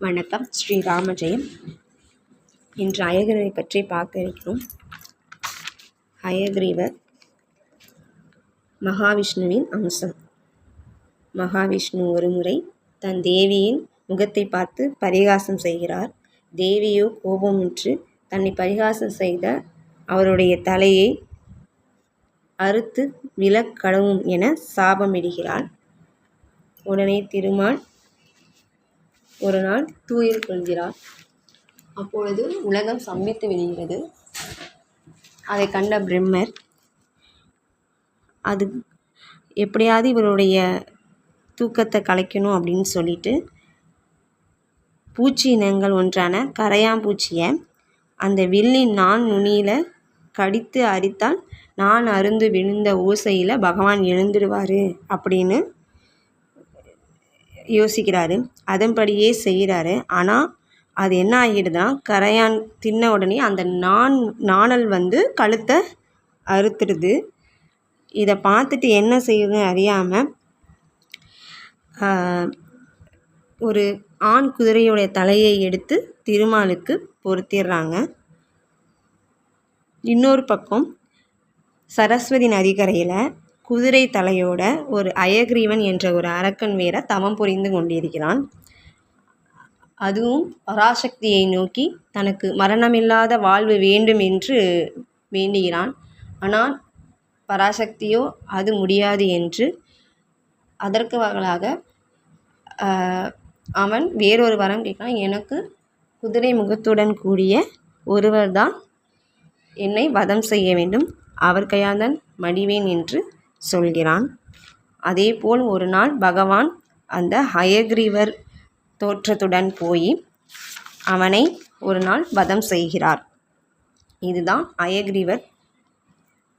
வணக்கம். ஸ்ரீ ராமஜெயம். இன்று அயகிரிவை பற்றி பார்க்க இருக்கிறோம். அயகிரிவர் மகாவிஷ்ணுவின் அம்சம். மகாவிஷ்ணு ஒரு முறை தன் தேவியின் முகத்தை பார்த்து பரிகாசம் செய்கிறார். தேவியோ கோபமுற்று தன்னை பரிகாசம் செய்த அவருடைய தலையை அறுத்து விழக்கடவும் என சாபமிடுகிறாள். உடனே திருமால் ஒரு நாள் தூயில் கொள்கிறார். அப்பொழுது உலகம் சம்பித்து விடுகிறது. அதை கண்ட பிரம்மர் அது எப்படியாவது இவருடைய தூக்கத்தை கலைக்கணும் அப்படின்னு சொல்லிட்டு பூச்சி இனங்கள் ஒன்றான கரையாம்பூச்சியை அந்த வில்லின் நுனியில் கடித்து அரித்தால் நான் அருந்து விழுந்த ஓசையில் பகவான் எழுந்துடுவார் அப்படின்னு யோசிக்கிறாரு. அதன்படியே செய்கிறாரு. ஆனால் அது என்ன ஆகிடுதுன்னா, கரையான் தின்ன உடனே அந்த நாணல் கழுத்தை அறுத்துடுது. இதை பார்த்துட்டு என்ன செய்யுதுன்னு அறியாமல் ஒரு ஆண் குதிரையுடைய தலையை எடுத்து திருமாலுக்கு பொருத்திடுறாங்க. இன்னொரு பக்கம் சரஸ்வதி நதிக்கரையில் குதிரை தலையோட ஒரு அயகிரீவன் என்ற ஒரு அரக்கன் வேற தவம் புரிந்து கொண்டிருக்கிறான். அதுவும் பராசக்தியை நோக்கி தனக்கு மரணமில்லாத வாழ்வு வேண்டும் என்று வேண்டுகிறான். ஆனால் பராசக்தியோ அது முடியாது என்று அதற்கு பதிலாக அவன் வேறொரு வரம் கேட்கிறான். எனக்கு குதிரை முகத்துடன் கூடிய ஒருவர்தான் என்னை வதம் செய்ய வேண்டும், அவர் கையால்தான் மடிவேன் என்று சொல்கிறான். அதேபோல் ஒரு நாள் பகவான் அந்த அயகிரீவர் தோற்றத்துடன் போய் அவனை ஒரு நாள் வதம் செய்கிறார். இதுதான் அயகிரீவர்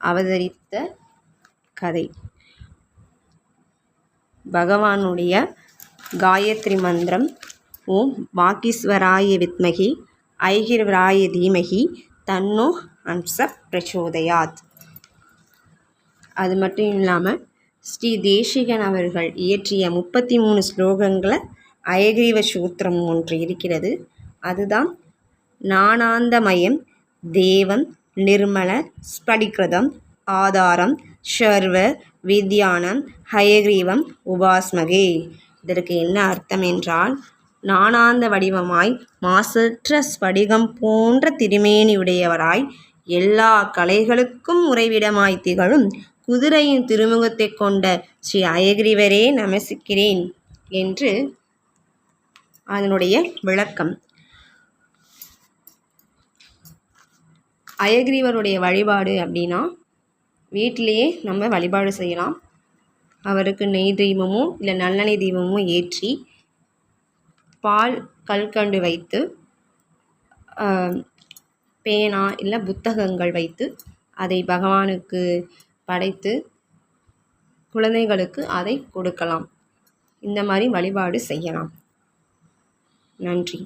அவதரித்த கதை. பகவானுடைய காயத்ரி மந்திரம் ஓம் வாகீஸ்வராய வித்மகி ஐகிரவராய தீமகி தன்னோ அம்ச பிரச்சோதயாத். அது மட்டும் இல்லாமல் ஸ்ரீ தேசிகன் அவர்கள் இயற்றிய 33 ஸ்லோகங்களை அயகிரீவ சூத்திரம் ஒன்று இருக்கிறது. அதுதான் ஞானாந்தமயம் தேவம் நிர்மல ஸ்படிகிருதம் ஆதாரம் சர்வ வித்யானம் ஹயகிரீவம் உபாஸ்மகே. இதற்கு என்ன அர்த்தம் என்றால், ஞானாந்த வடிவமாய் மாசற்ற ஸ்படிகம் போன்ற திருமேனியுடையவராய் எல்லா கலைகளுக்கும் உறைவிடமாய் திகழும் குதிரையின் திருமுகத்தை கொண்ட ஸ்ரீ அயகிரிவரே நமசிக்கிறேன் என்று அதனுடைய விளக்கம். அயகிரிவருடைய வழிபாடு அப்படின்னா, வீட்டிலேயே நம்ம வழிபாடு செய்யலாம். அவருக்கு நெய் தீபமோ இல்லை நல்லெண்ணெய் தீபமோ ஏற்றி பால் கல்கண்டு வைத்து பேனா இல்லை புத்தகங்கள் வைத்து அதை பகவானுக்கு படைத்து குழந்தைகளுக்கு அதை கொடுக்கலாம். இந்த மாதிரி வழிபாடு செய்யலாம். நன்றி.